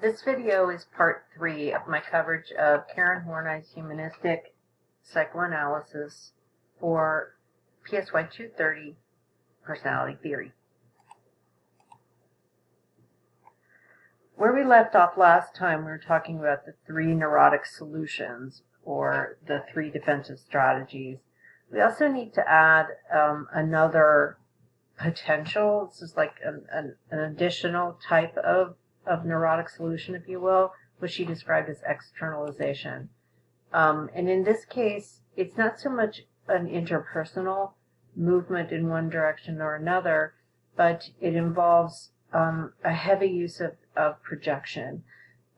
This video is part 3 of my coverage of Karen Horney's humanistic psychoanalysis for PSY 230 personality theory. Where we left off last time, we were talking about the 3 neurotic solutions, or the 3 defensive strategies. We also need to add another potential. This is like an additional type of neurotic solution, if you will, which she described as externalization. And in this case, it's not so much an interpersonal movement in one direction or another, but it involves a heavy use of projection.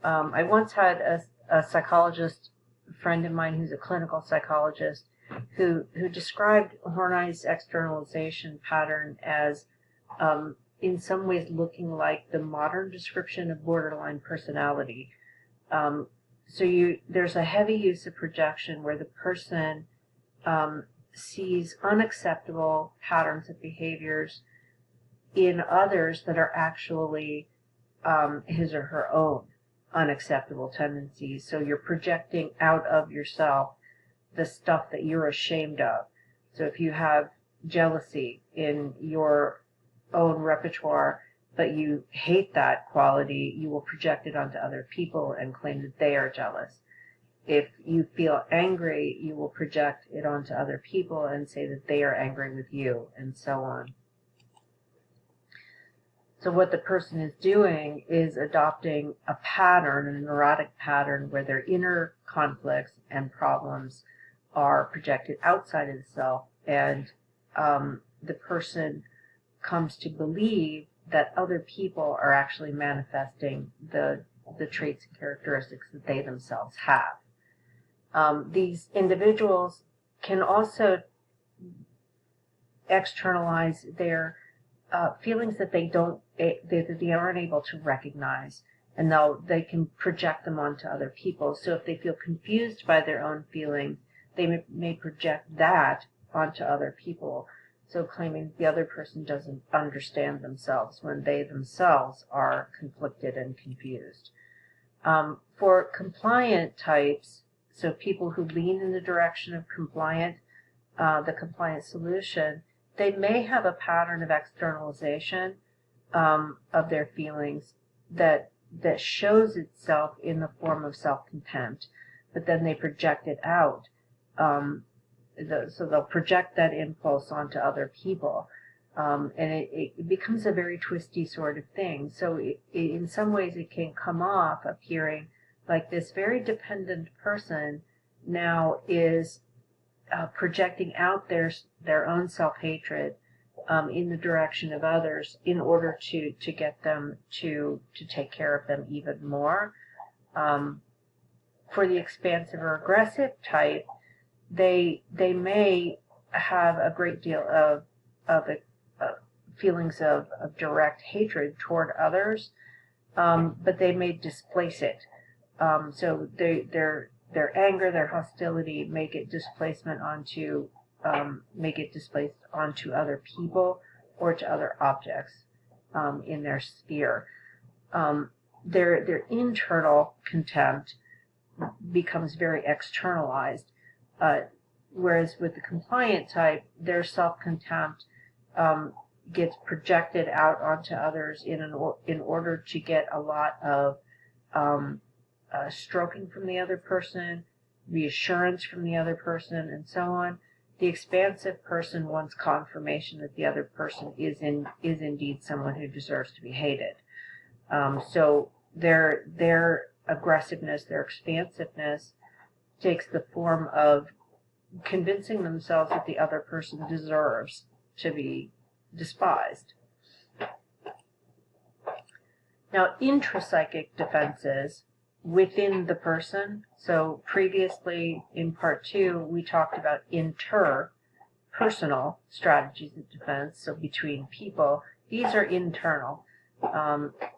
I once had a psychologist, a friend of mine who's a clinical psychologist, who described Horney's externalization pattern as in some ways looking like the modern description of borderline personality. There's a heavy use of projection where the person sees unacceptable patterns of behaviors in others that are actually his or her own unacceptable tendencies. So you're projecting out of yourself the stuff that you're ashamed of. So if you have jealousy in your own repertoire, but you hate that quality, you will project it onto other people and claim that they are jealous. If you feel angry, you will project it onto other people and say that they are angry with you, and so on. So what the person is doing is adopting a pattern, a neurotic pattern, where their inner conflicts and problems are projected outside of the self, and the person comes to believe that other people are actually manifesting the traits and characteristics that they themselves have. These individuals can also externalize their feelings that they aren't able to recognize, and they can project them onto other people. So if they feel confused by their own feelings, they may project that onto other people, so claiming the other person doesn't understand themselves when they themselves are conflicted and confused. For compliant types, so people who lean in the direction of the compliant solution, they may have a pattern of externalization of their feelings that shows itself in the form of self-contempt, but then they project it out. So they'll project that impulse onto other people, and it becomes a very twisty sort of thing. So in some ways it can come off appearing like this very dependent person now is projecting out their own self-hatred in the direction of others in order to get them to take care of them even more. For the expansive or aggressive type, they may have a great deal of feelings of direct hatred toward others, but they may displace it. So their anger, their hostility may get displaced onto other people or to other objects in their sphere. Their internal contempt becomes very externalized. Whereas with the compliant type, their self-contempt gets projected out onto others in order to get a lot of stroking from the other person, reassurance from the other person, and so on. The expansive person wants confirmation that the other person is indeed someone who deserves to be hated. So their aggressiveness, their expansiveness, takes the form of convincing themselves that the other person deserves to be despised. Now, intrapsychic defenses within the person. So previously in part 2, we talked about interpersonal strategies of defense, so between people. These are internal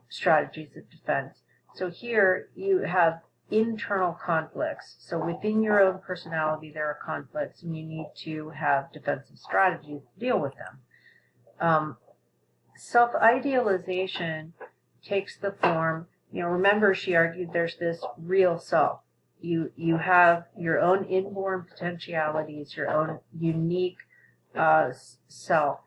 strategies of defense. So here you have internal conflicts. So within your own personality there are conflicts, and you need to have defensive strategies to deal with them. Self-idealization takes the form Remember, she argued there's this real self. You have your own inborn potentialities, your own unique self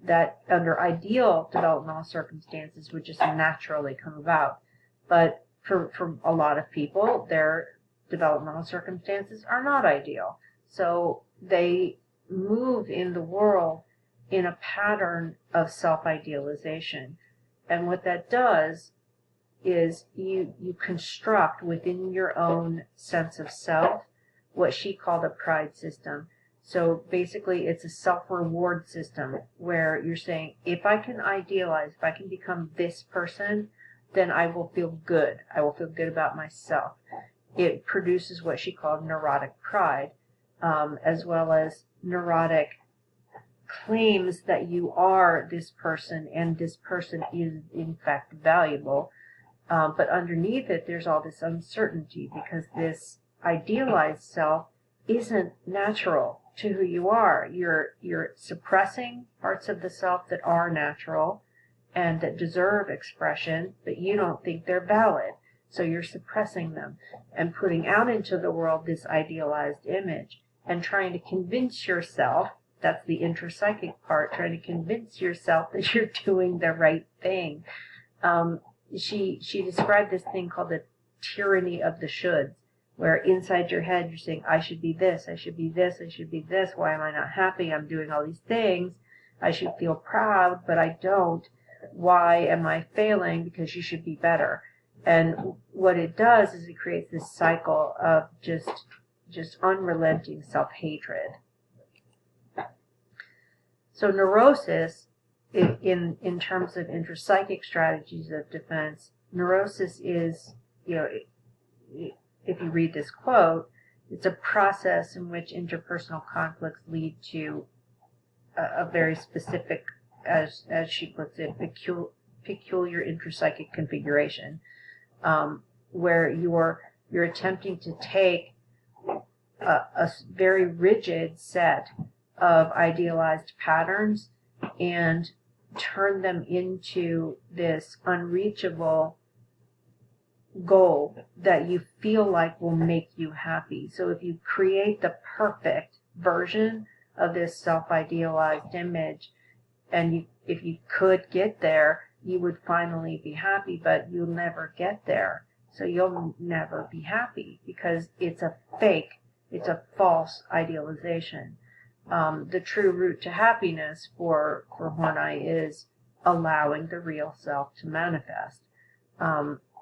that under ideal developmental circumstances would just naturally come about. But for a lot of people, their developmental circumstances are not ideal. So they move in the world in a pattern of self-idealization. And what that does is you construct within your own sense of self what she called a pride system. So basically it's a self-reward system where you're saying, if I can idealize, if I can become this person, then I will feel good. I will feel good about myself. It produces what she called neurotic pride, as well as neurotic claims that you are this person and this person is in fact valuable. But underneath it, there's all this uncertainty because this idealized self isn't natural to who you are. You're suppressing parts of the self that are natural and that deserve expression, but you don't think they're valid. So you're suppressing them and putting out into the world this idealized image and trying to convince yourself, that's the intrapsychic part, trying to convince yourself that you're doing the right thing. She described this thing called the tyranny of the shoulds, where inside your head you're saying, I should be this, I should be this, I should be this, why am I not happy? I'm doing all these things, I should feel proud, but I don't. Why am I failing? Because you should be better. And what it does is it creates this cycle of just unrelenting self-hatred. So neurosis, in terms of intrapsychic strategies of defense, neurosis is, if you read this quote, it's a process in which interpersonal conflicts lead to a very specific, as she puts it, peculiar intrapsychic configuration, where you're attempting to take a very rigid set of idealized patterns and turn them into this unreachable goal that you feel like will make you happy. So if you create the perfect version of this self-idealized image, and if you could get there, you would finally be happy, but you'll never get there. So you'll never be happy because it's a fake, it's a false idealization. The true route to happiness for Horney is allowing the real self to manifest.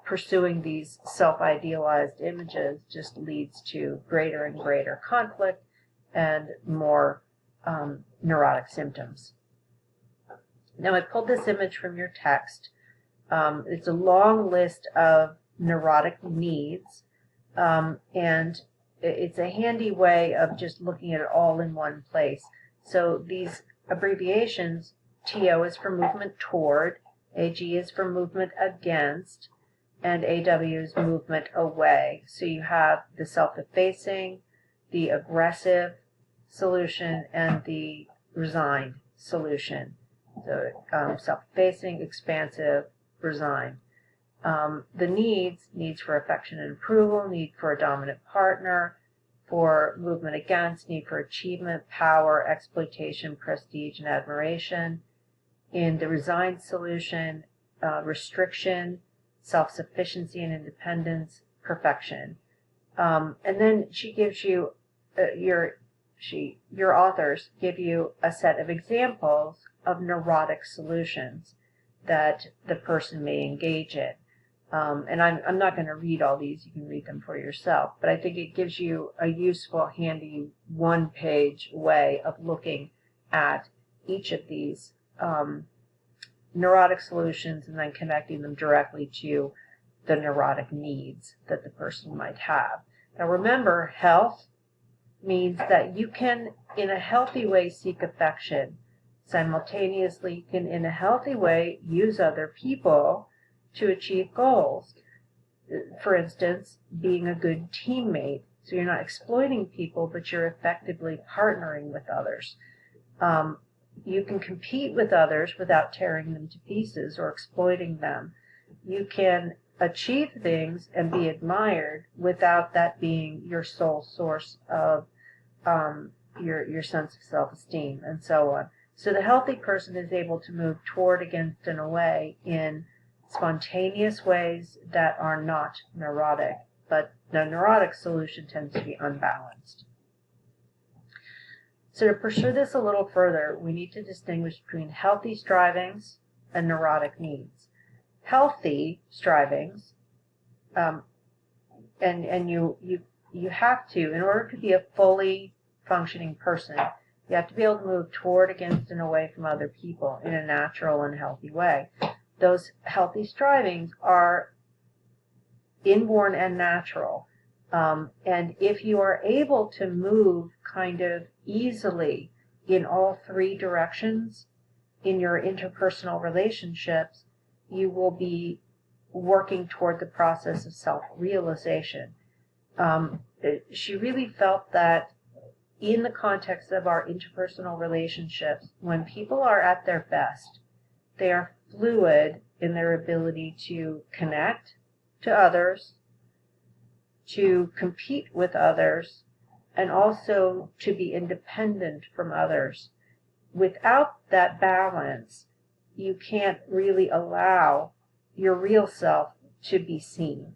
Pursuing these self-idealized images just leads to greater and greater conflict and more neurotic symptoms. Now, I pulled this image from your text. It's a long list of neurotic needs, and it's a handy way of just looking at it all in one place. So these abbreviations, TO is for movement toward, AG is for movement against, and AW is movement away. So you have the self-effacing, the aggressive solution, and the resigned solution. So self-effacing, expansive, resigned. The needs for affection and approval, need for a dominant partner, for movement against, need for achievement, power, exploitation, prestige, and admiration. In the resigned solution, restriction, self-sufficiency and independence, perfection. And then she gives you, your authors give you a set of examples of neurotic solutions that the person may engage in. And I'm not going to read all these, you can read them for yourself, but I think it gives you a useful, handy, one-page way of looking at each of these neurotic solutions and then connecting them directly to the neurotic needs that the person might have. Now remember, health means that you can, in a healthy way, seek affection. Simultaneously, you can, in a healthy way, use other people to achieve goals. For instance, being a good teammate. So you're not exploiting people, but you're effectively partnering with others. You can compete with others without tearing them to pieces or exploiting them. You can achieve things and be admired without that being your sole source of your sense of self-esteem, and so on. So the healthy person is able to move toward, against, and away in spontaneous ways that are not neurotic, but the neurotic solution tends to be unbalanced. So to pursue this a little further, we need to distinguish between healthy strivings and neurotic needs. Healthy strivings, and you have to, in order to be a fully functioning person, you have to be able to move toward, against, and away from other people in a natural and healthy way. Those healthy strivings are inborn and natural. And if you are able to move kind of easily in all three directions in your interpersonal relationships, you will be working toward the process of self-realization. She really felt that in the context of our interpersonal relationships, when people are at their best, they are fluid in their ability to connect to others, to compete with others, and also to be independent from others. Without that balance, you can't really allow your real self to be seen.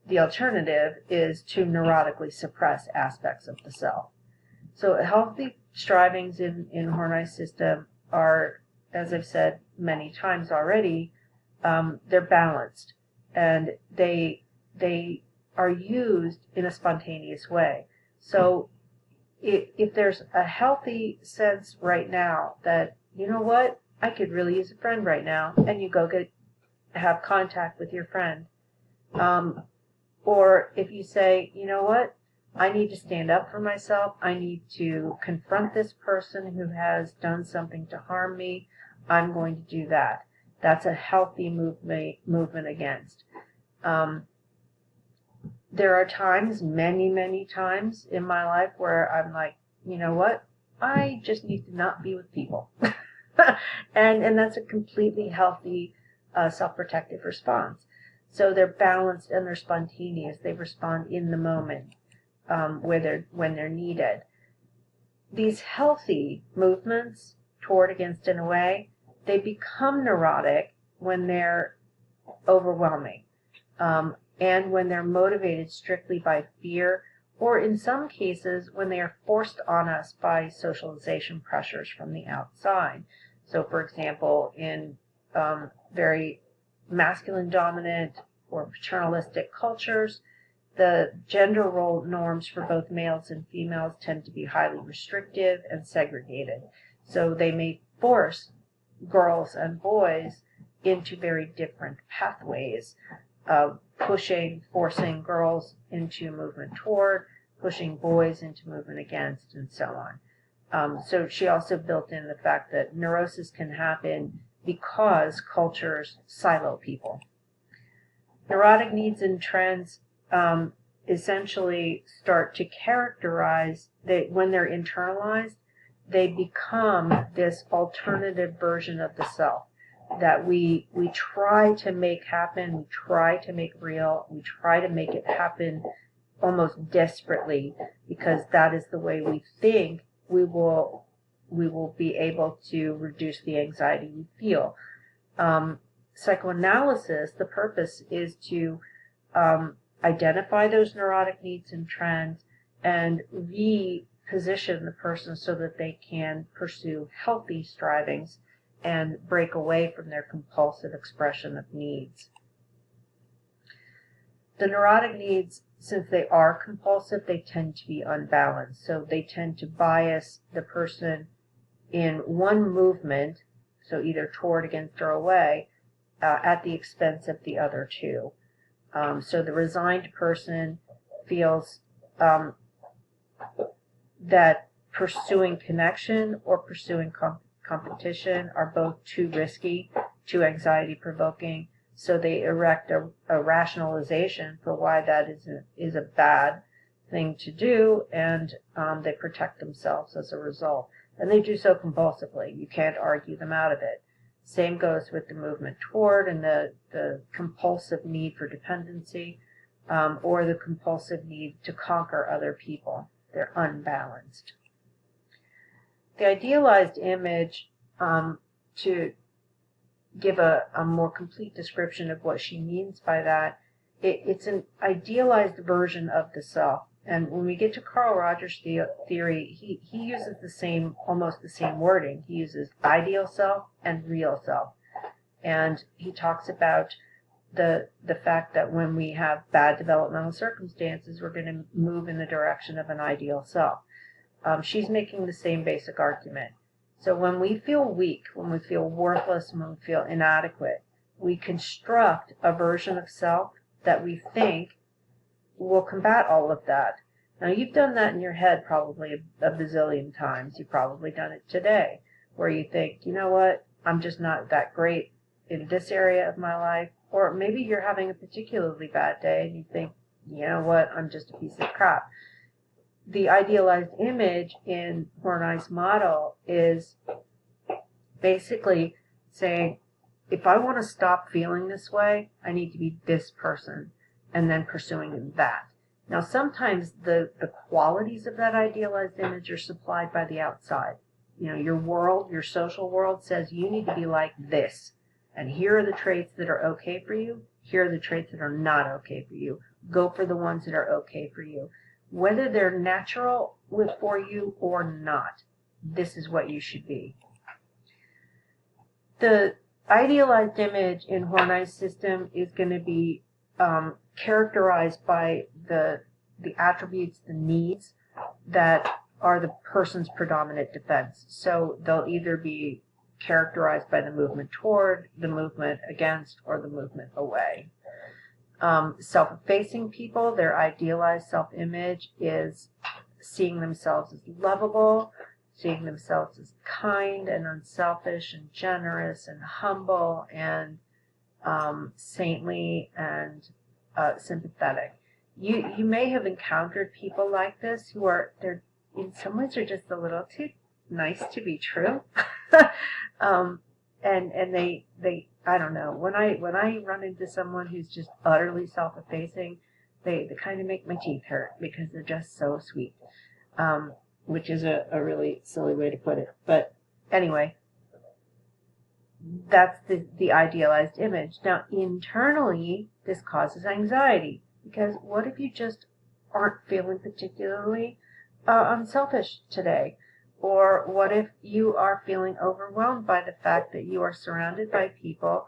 The alternative is to neurotically suppress aspects of the self. So healthy strivings in Horney's system are, as I've said many times already, they're balanced, and they are used in a spontaneous way. So if there's a healthy sense right now that, you know what, I could really use a friend right now, and you go have contact with your friend. Or if you say, you know what, I need to stand up for myself, I need to confront this person who has done something to harm me, I'm going to do that. That's a healthy movement against. There are times, many times in my life where I'm like, you know what, I just need to not be with people. and that's a completely healthy self-protective response. So they're balanced and they're spontaneous. They respond in the moment when they're needed. These healthy movements toward, against, and away, they become neurotic when they're overwhelming, and when they're motivated strictly by fear, or in some cases when they are forced on us by socialization pressures from the outside. So, for example, in very masculine dominant or paternalistic cultures, the gender role norms for both males and females tend to be highly restrictive and segregated. So they may force girls and boys into very different pathways, forcing girls into movement toward, pushing boys into movement against, and so on. So she also built in the fact that neurosis can happen because cultures silo people. Neurotic needs and trends essentially start to characterize that when they're internalized, they become this alternative version of the self that we try to make happen, we try to make real, we try to make it happen almost desperately, because that is the way we think we will be able to reduce the anxiety we feel. Psychoanalysis, the purpose is to identify those neurotic needs and trends and reposition the person so that they can pursue healthy strivings and break away from their compulsive expression of needs. The neurotic needs, since they are compulsive, they tend to be unbalanced. So they tend to bias the person in one movement, so either toward, against, or away, at the expense of the other two. So the resigned person feels that pursuing connection or pursuing competition are both too risky, too anxiety-provoking, so they erect a rationalization for why that is a bad thing to do, and they protect themselves as a result. And they do so compulsively. You can't argue them out of it. Same goes with the movement toward and the compulsive need for dependency, or the compulsive need to conquer other people. They're unbalanced. The idealized image, to give a more complete description of what she means by that, it's an idealized version of the self. And when we get to Carl Rogers' theory, he uses almost the same wording. He uses ideal self and real self. And he talks about the fact that when we have bad developmental circumstances, we're going to move in the direction of an ideal self. She's making the same basic argument. So when we feel weak, when we feel worthless, when we feel inadequate, we construct a version of self that we think will combat all of that. Now, you've done that in your head probably a bazillion times. You've probably done it today, where you think, you know what, I'm just not that great in this area of my life. Or maybe you're having a particularly bad day and you think, you know what, I'm just a piece of crap. The idealized image in Horney's model is basically saying, if I want to stop feeling this way, I need to be this person, and then pursuing that. Now, sometimes the qualities of that idealized image are supplied by the outside. You know, your world, your social world says you need to be like this, and here are the traits that are okay for you. Here are the traits that are not okay for you. Go for the ones that are okay for you. Whether they're natural for you or not, this is what you should be. The idealized image in Horney's system is going to be characterized by the attributes, the needs that are the person's predominant defense. So they'll either be characterized by the movement toward, the movement against, or the movement away. Self-effacing people, their idealized self-image is seeing themselves as lovable, seeing themselves as kind and unselfish and generous and humble and saintly and sympathetic. You may have encountered people like this who they're in some ways are just a little too nice to be true. And they I don't know, when I run into someone who's just utterly self-effacing, they kind of make my teeth hurt because they're just so sweet, which is a really silly way to put it. But anyway, that's the idealized image. Now, internally, this causes anxiety, because what if you just aren't feeling particularly unselfish today? Or what if you are feeling overwhelmed by the fact that you are surrounded by people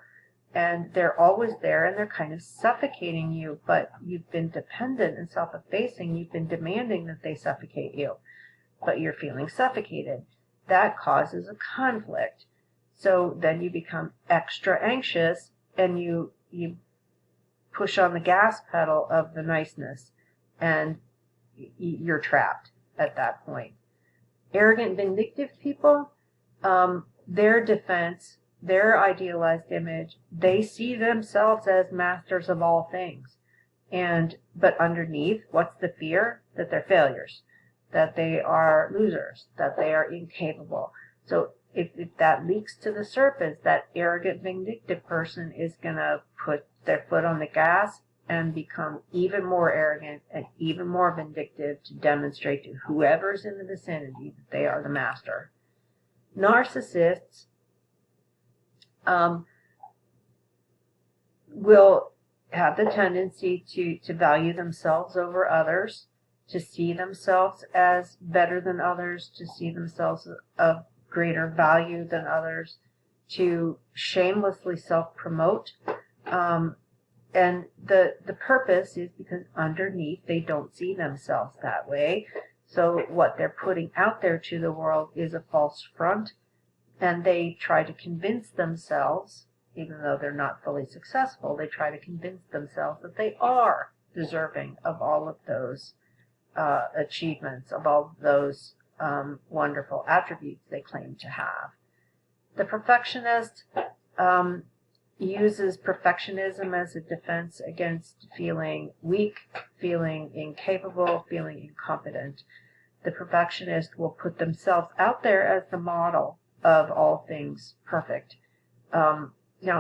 and they're always there and they're kind of suffocating you, but you've been dependent and self-effacing, you've been demanding that they suffocate you, but you're feeling suffocated. That causes a conflict. So then you become extra anxious and you push on the gas pedal of the niceness, and you're trapped at that point. Arrogant, vindictive people, their defense, their idealized image, they see themselves as masters of all things. But underneath, what's the fear? That they're failures, that they are losers, that they are incapable. So if that leaks to the surface, that arrogant, vindictive person is going to put their foot on the gas and become even more arrogant and even more vindictive to demonstrate to whoever's in the vicinity that they are the master. Narcissists will have the tendency to value themselves over others, to see themselves as better than others, to see themselves of greater value than others, to shamelessly self-promote. And the purpose is because underneath they don't see themselves that way. So what they're putting out there to the world is a false front, and they try to convince themselves, even though they're not fully successful, they try to convince themselves that they are deserving of all of those achievements, of all of those wonderful attributes they claim to have. The perfectionist uses perfectionism as a defense against feeling weak, feeling incapable, feeling incompetent. The perfectionist will put themselves out there as the model of all things perfect. Now,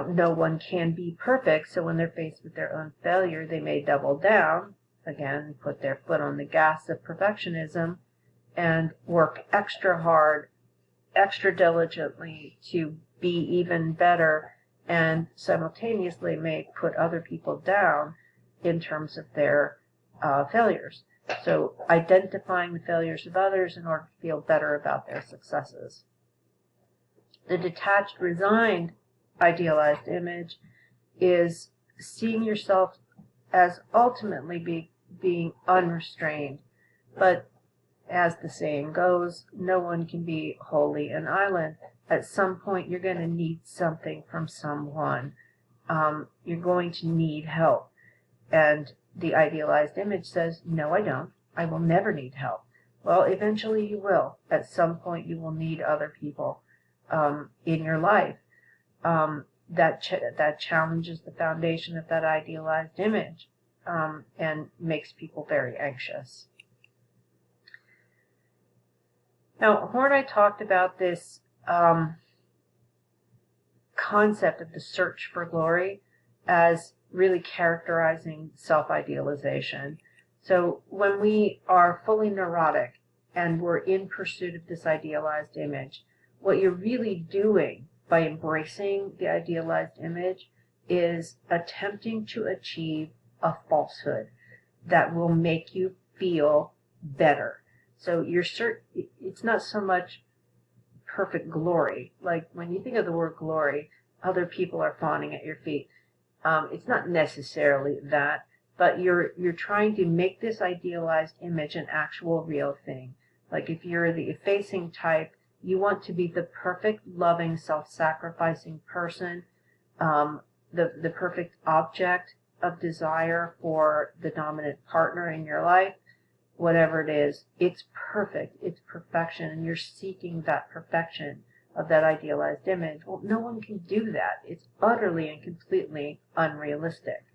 no one can be perfect, so when they're faced with their own failure, they may double down, again, put their foot on the gas of perfectionism, and work extra hard, extra diligently to be even better, and simultaneously may put other people down in terms of their failures. So identifying the failures of others in order to feel better about their successes. The detached, resigned, idealized image is seeing yourself as ultimately being unrestrained. But as the saying goes, no one can be wholly an island. At some point, you're going to need something from someone. You're going to need help. And the idealized image says, no, I don't. I will never need help. Well, eventually you will. At some point, you will need other people in your life. That challenges the foundation of that idealized image and makes people very anxious. Now, Horney talked about this concept of the search for glory as really characterizing self-idealization. So when we are fully neurotic and we're in pursuit of this idealized image, what you're really doing by embracing the idealized image is attempting to achieve a falsehood that will make you feel better. So it's not so much perfect glory. Like when you think of the word glory, other people are fawning at your feet. It's not necessarily that, but you're trying to make this idealized image an actual real thing. Like if you're the effacing type, you want to be the perfect, loving, self-sacrificing person, the perfect object of desire for the dominant partner in your life. Whatever it is, it's perfect, it's perfection, and you're seeking that perfection of that idealized image. Well, no one can do that. It's utterly and completely unrealistic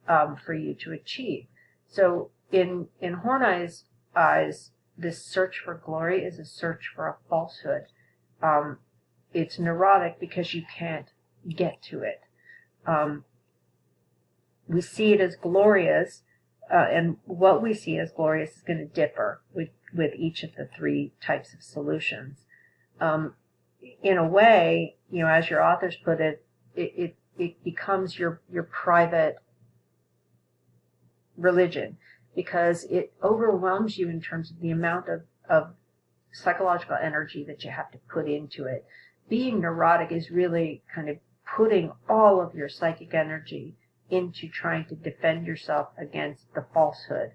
for you to achieve. So in Horney's eyes, this search for glory is a search for a falsehood. It's neurotic because you can't get to it. We see it as glorious, and what we see as glorious is going to differ with each of the three types of solutions. In a way, as your authors put it, it becomes your private religion, because it overwhelms you in terms of the amount of psychological energy that you have to put into it. Being neurotic is really kind of putting all of your psychic energy into trying to defend yourself against the falsehood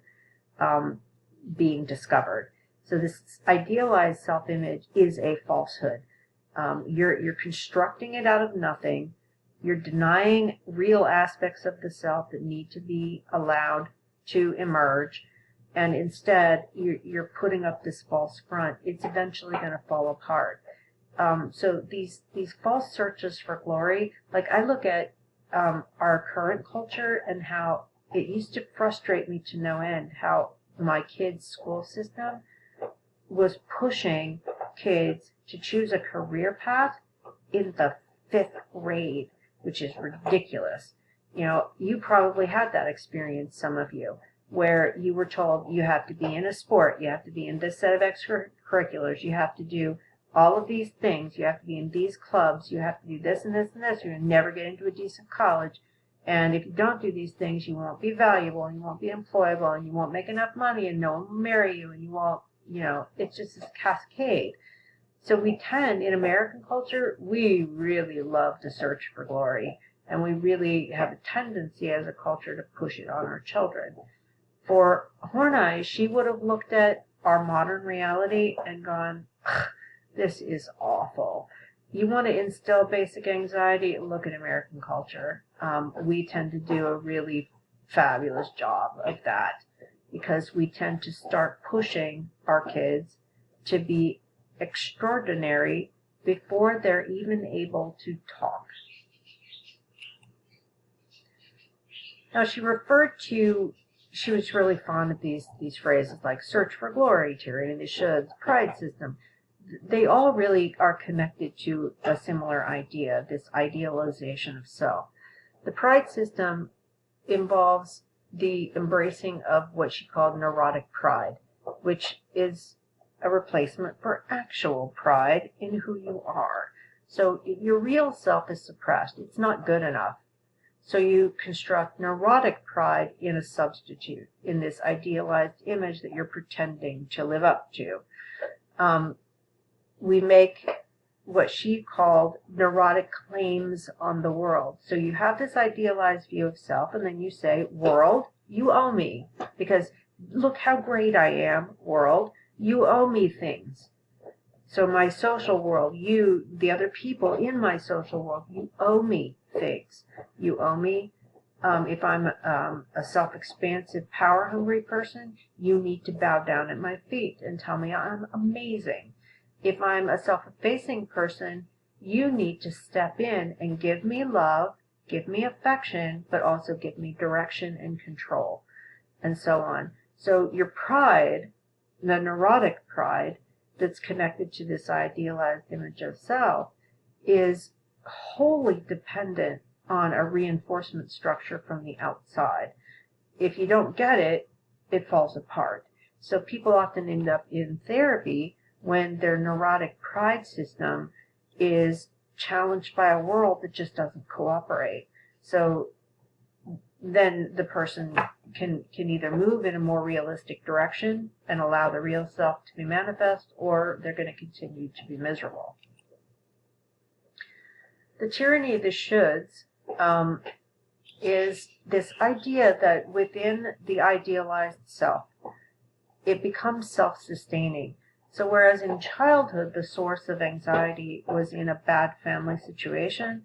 being discovered. So this idealized self-image is a falsehood. You're constructing it out of nothing. You're denying real aspects of the self that need to be allowed to emerge, and instead you're putting up this false front. It's eventually going to fall apart. So these false searches for glory, like I look at our current culture and how it used to frustrate me to no end, how my kids' school system was pushing kids to choose a career path in the 5th grade, which is ridiculous. You probably had that experience, some of you, where you were told you have to be in a sport, you have to be in this set of extracurriculars, you have to do all of these things, you have to be in these clubs, you have to do this and this and this, you're going to never get into a decent college, and if you don't do these things, you won't be valuable, and you won't be employable, and you won't make enough money, and no one will marry you, and you won't, it's just this cascade. So we tend, in American culture, we really love to search for glory, and we really have a tendency as a culture to push it on our children. For Horney, she would have looked at our modern reality and gone, this is awful. You want to instill basic anxiety? Look at American culture. We tend to do a really fabulous job of that because we tend to start pushing our kids to be extraordinary before they're even able to talk. Now, she was really fond of these phrases like search for glory, tyranny of the shoulds, pride system. they all really are connected to a similar idea, this idealization of self. The pride system involves the embracing of what she called neurotic pride, which is a replacement for actual pride in who you are. So your real self is suppressed. It's not good enough. So you construct neurotic pride in a substitute, in this idealized image that you're pretending to live up to. We make what she called neurotic claims on the world. So you have this idealized view of self, and then you say, world, you owe me, because look how great I am, world, you owe me things. So my social world, you, the other people in my social world, you owe me things. You owe me, if I'm a self-expansive, power-hungry person, you need to bow down at my feet and tell me I'm amazing. If I'm a self-effacing person, you need to step in and give me love, give me affection, but also give me direction and control, and so on. So your pride, the neurotic pride that's connected to this idealized image of self, is wholly dependent on a reinforcement structure from the outside. If you don't get it, it falls apart. So people often end up in therapy when their neurotic pride system is challenged by a world that just doesn't cooperate. So then the person can either move in a more realistic direction and allow the real self to be manifest, or they're going to continue to be miserable. The tyranny of the shoulds is this idea that within the idealized self, it becomes self-sustaining. So whereas in childhood the source of anxiety was in a bad family situation,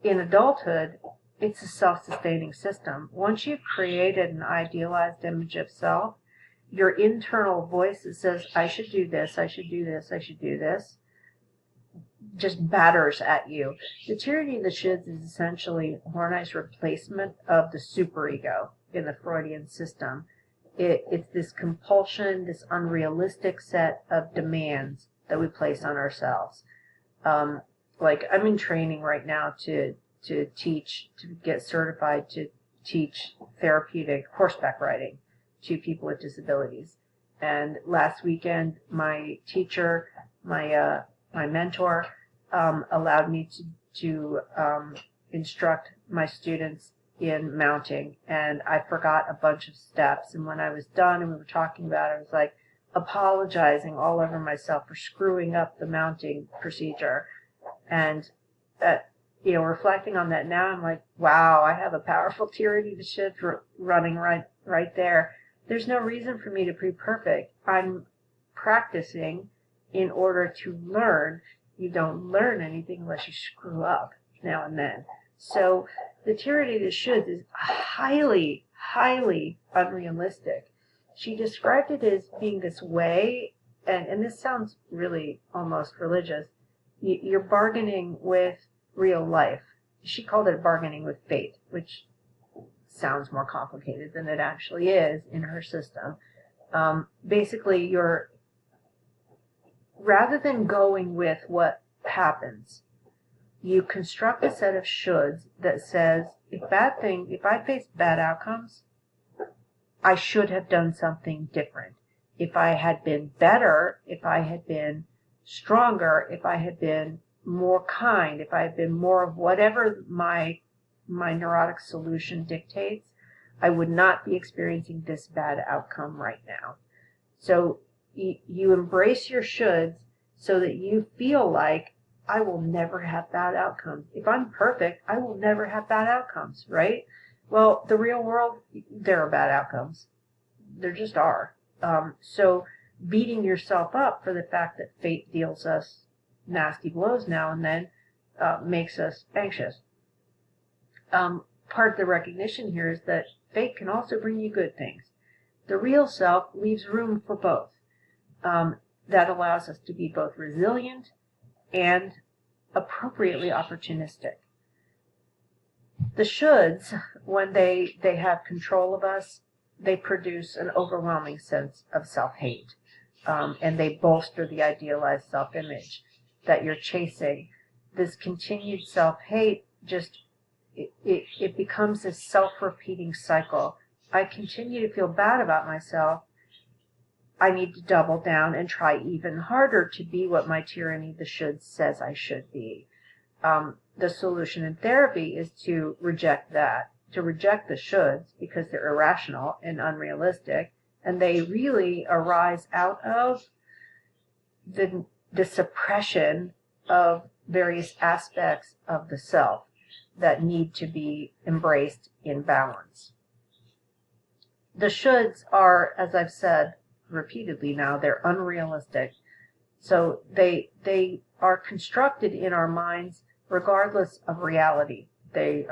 in adulthood it's a self-sustaining system. Once you've created an idealized image of self, your internal voice that says, I should do this, I should do this, I should do this, just batters at you. The tyranny of the shoulds is essentially Horney's replacement of the superego in the Freudian system. It's this compulsion, this unrealistic set of demands that we place on ourselves. Like I'm in training right now to teach, to get certified to teach therapeutic horseback riding to people with disabilities. And last weekend, my teacher, my mentor, allowed me to instruct my students in mounting, and I forgot a bunch of steps, and when I was done and we were talking about it, I was like apologizing all over myself for screwing up the mounting procedure. And reflecting on that now, I'm like, wow, I have a powerful tyranny of the shoulds running right there. There's no reason for me to be perfect. I'm practicing in order to learn. You don't learn anything unless you screw up now and then. So the tyranny of the shoulds is highly, highly unrealistic. She described it as being this way, and this sounds really almost religious. You're bargaining with real life. She called it bargaining with fate, which sounds more complicated than it actually is in her system. Basically, rather than going with what happens, you construct a set of shoulds that says, if I face bad outcomes, I should have done something different. If I had been better, if I had been stronger, if I had been more kind, if I had been more of whatever my neurotic solution dictates, I would not be experiencing this bad outcome right now. So you embrace your shoulds so that you feel like, I will never have bad outcomes. If I'm perfect, I will never have bad outcomes, right? Well, the real world, there are bad outcomes. There just are. So beating yourself up for the fact that fate deals us nasty blows now and then makes us anxious. Part of the recognition here is that fate can also bring you good things. The real self leaves room for both. That allows us to be both resilient and appropriately opportunistic. The shoulds, when they have control of us, they produce an overwhelming sense of self-hate. and they bolster the idealized self-image that you're chasing. This continued self-hate it becomes this self-repeating cycle. I continue to feel bad about myself. I need to double down and try even harder to be what my tyranny, the should, says I should be. The solution in therapy is to reject that, to reject the shoulds because they're irrational and unrealistic, and they really arise out of the suppression of various aspects of the self that need to be embraced in balance. The shoulds are, as I've said repeatedly now, they're unrealistic. So they are constructed in our minds regardless of reality. They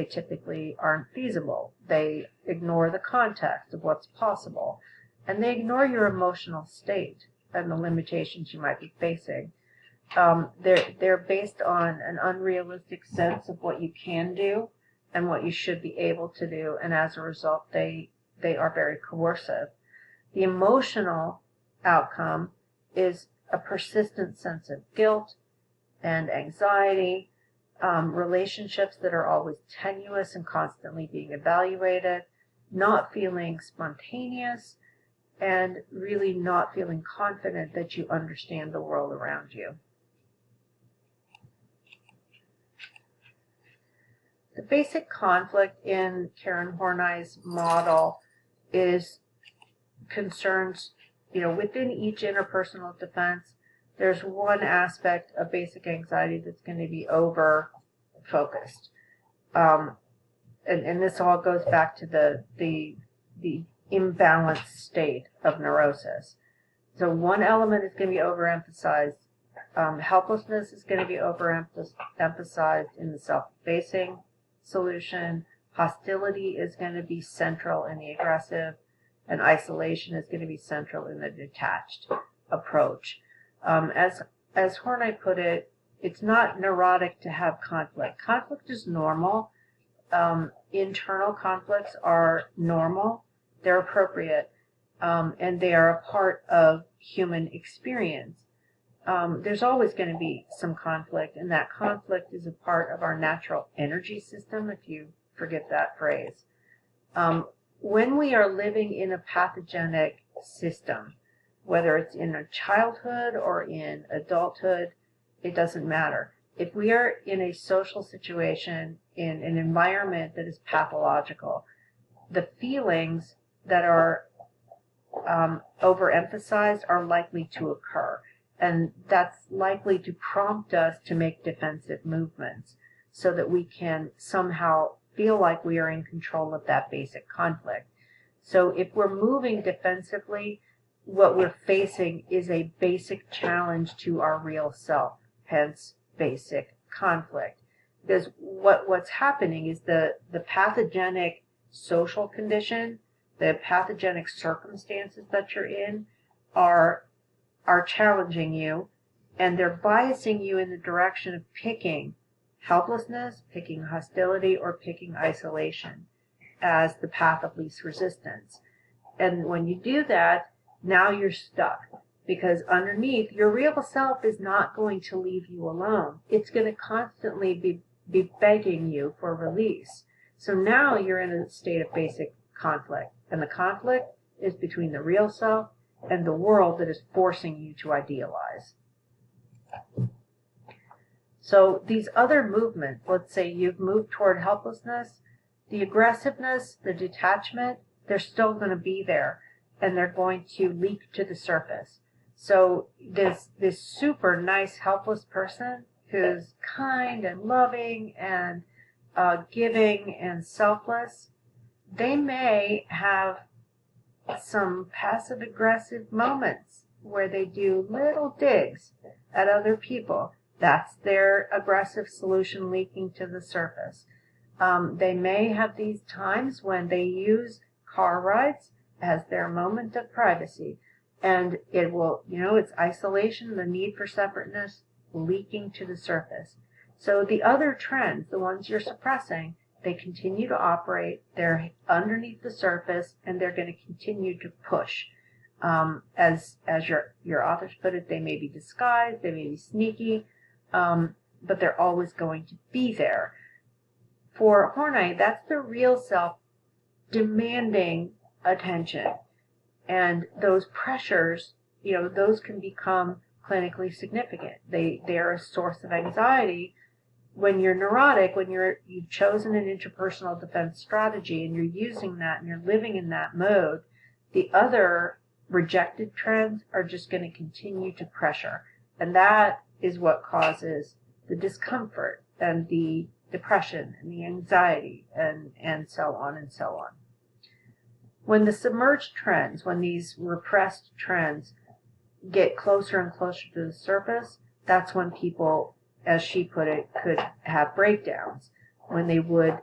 typically aren't feasible. They ignore the context of what's possible, and they ignore your emotional state and the limitations you might be facing. They're based on an unrealistic sense of what you can do and what you should be able to do, and as a result, they are very coercive. The emotional outcome is a persistent sense of guilt and anxiety, relationships that are always tenuous and constantly being evaluated, not feeling spontaneous, and really not feeling confident that you understand the world around you. The basic conflict in Karen Horney's model concerns, within each interpersonal defense, there's one aspect of basic anxiety that's going to be over-focused. And this all goes back to the imbalanced state of neurosis. So one element is going to be overemphasized. Helplessness is going to be overemphasized in the self-effacing solution. Hostility is going to be central in the aggressive, and isolation is going to be central in the detached approach. As Horney put it, it's not neurotic to have conflict. Conflict is normal. Internal conflicts are normal. They're appropriate, and they are a part of human experience. There's always going to be some conflict, and that conflict is a part of our natural energy system, if you forget that phrase. When we are living in a pathogenic system, whether it's in a childhood or in adulthood, it doesn't matter. If we are in a social situation, in an environment that is pathological, the feelings that are overemphasized are likely to occur. And that's likely to prompt us to make defensive movements so that we can somehow feel like we are in control of that basic conflict. So if we're moving defensively, what we're facing is a basic challenge to our real self, hence basic conflict. Because what's happening is the pathogenic social condition, the pathogenic circumstances that you're in are challenging you, and they're biasing you in the direction of picking helplessness, picking hostility, or picking isolation as the path of least resistance. And when you do that, now you're stuck, because underneath, your real self is not going to leave you alone. It's going to constantly be begging you for release. So now you're in a state of basic conflict, and the conflict is between the real self and the world that is forcing you to idealize. So these other movements, let's say you've moved toward helplessness, the aggressiveness, the detachment, they're still going to be there, and they're going to leak to the surface. So this super nice helpless person who's kind and loving and giving and selfless, they may have some passive-aggressive moments where they do little digs at other people. That's their aggressive solution leaking to the surface. They may have these times when they use car rides as their moment of privacy. And it will, it's isolation, the need for separateness, leaking to the surface. So the other trends, the ones you're suppressing, they continue to operate, they're underneath the surface, and they're going to continue to push. As your authors put it, they may be disguised, they may be sneaky, but they're always going to be there. For Horney, that's the real self demanding attention. And those pressures, those can become clinically significant. They are a source of anxiety when you're neurotic, when you've chosen an interpersonal defense strategy and you're using that and you're living in that mode. The other rejected trends are just going to continue to pressure. And that is what causes the discomfort and the depression and the anxiety and so on and so on. When the submerged trends, when these repressed trends get closer and closer to the surface, that's when people, as she put it, could have breakdowns, when they would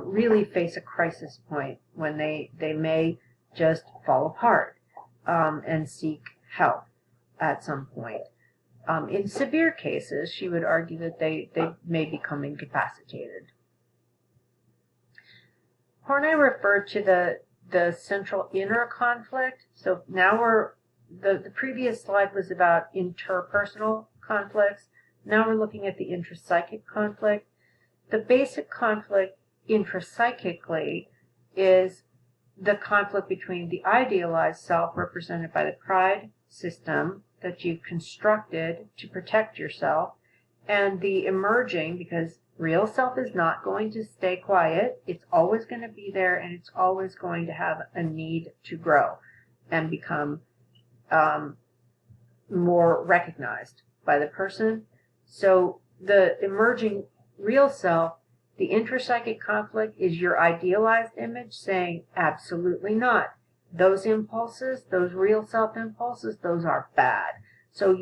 really face a crisis point, when they may just fall apart and seek help at some point. In severe cases, she would argue that they may become incapacitated. Horney referred to the central inner conflict. So now the previous slide was about interpersonal conflicts. Now we're looking at the intrapsychic conflict. The basic conflict intrapsychically is the conflict between the idealized self, represented by the pride system that you've constructed to protect yourself, and the emerging, because real self is not going to stay quiet. It's always going to be there, and it's always going to have a need to grow and become more recognized by the person. So the emerging real self, the intrapsychic conflict, is your idealized image saying, absolutely not. Those impulses, those real self impulses, those are bad. So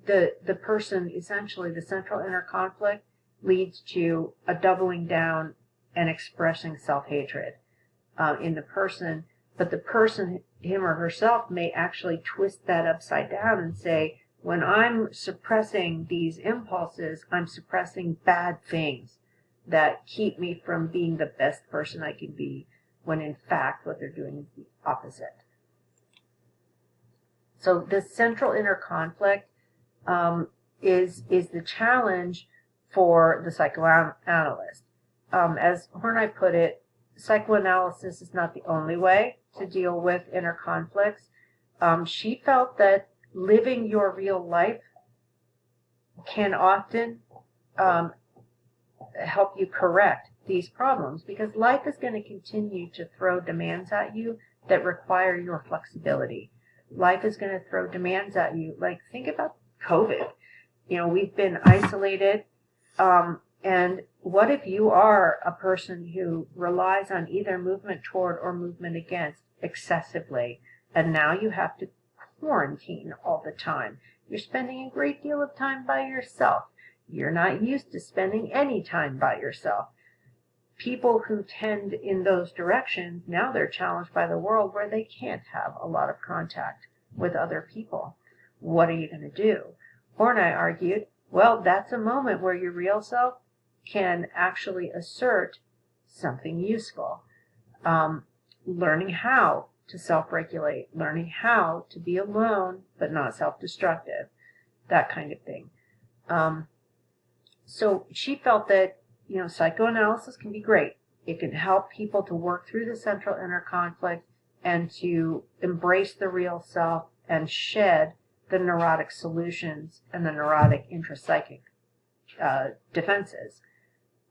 the person, essentially the central inner conflict, leads to a doubling down and expressing self-hatred in the person. But the person, him or herself, may actually twist that upside down and say, when I'm suppressing these impulses, I'm suppressing bad things that keep me from being the best person I can be, when in fact what they're doing is the opposite. So the central inner conflict is the challenge for the psychoanalyst. As Horney put it, psychoanalysis is not the only way to deal with inner conflicts. She felt that living your real life can often help you correct these problems, because life is going to continue to throw demands at you that require your flexibility. Life is going to throw demands at you. Like, think about COVID. We've been isolated. And what if you are a person who relies on either movement toward or movement against excessively, and now you have to quarantine all the time? You're spending a great deal of time by yourself. You're not used to spending any time by yourself. People who tend in those directions, now they're challenged by the world where they can't have a lot of contact with other people. What are you going to do? Horney argued, well, that's a moment where your real self can actually assert something useful. Learning how to self-regulate, learning how to be alone but not self-destructive, that kind of thing. So she felt that, psychoanalysis can be great. It can help people to work through the central inner conflict and to embrace the real self and shed the neurotic solutions and the neurotic intrapsychic defenses.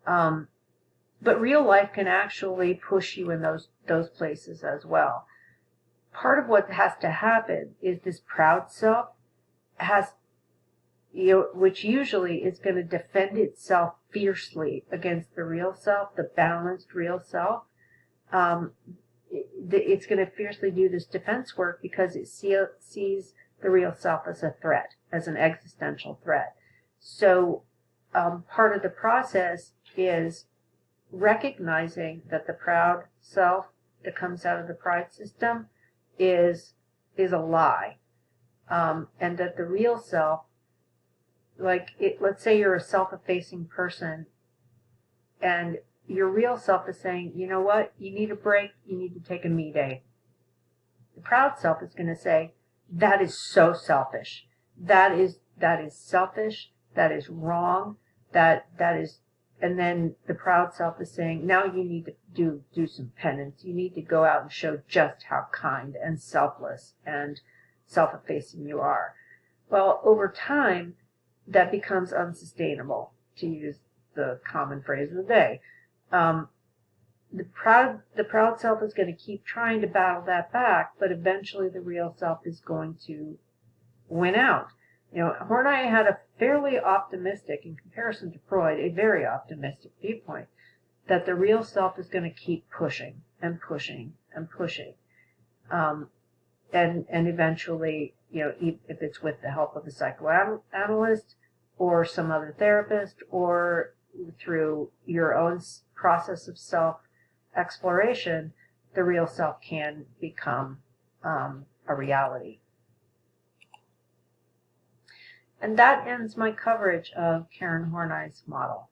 But real life can actually push you in those places as well. Part of what has to happen is this proud self which usually is going to defend itself fiercely against the real self, the balanced real self. It's going to fiercely do this defense work because it sees the real self as a threat, as an existential threat. So part of the process is recognizing that the proud self that comes out of the pride system is a lie, and that the real self, let's say you're a self-effacing person, and your real self is saying, you know what, you need a break, you need to take a me day. The proud self is going to say, that is so selfish. That is selfish. That is wrong. That is, and then the proud self is saying, now you need to do some penance. You need to go out and show just how kind and selfless and self-effacing you are. Well, over time, that becomes unsustainable, to use the common phrase of the day. The proud self is going to keep trying to battle that back, but eventually the real self is going to win out. Horney had a fairly optimistic, in comparison to Freud, a very optimistic viewpoint that the real self is going to keep pushing and pushing and pushing, and eventually, if it's with the help of a psychoanalyst or some other therapist or through your own process of self-exploration, the real self can become a reality. And that ends my coverage of Karen Horney's model.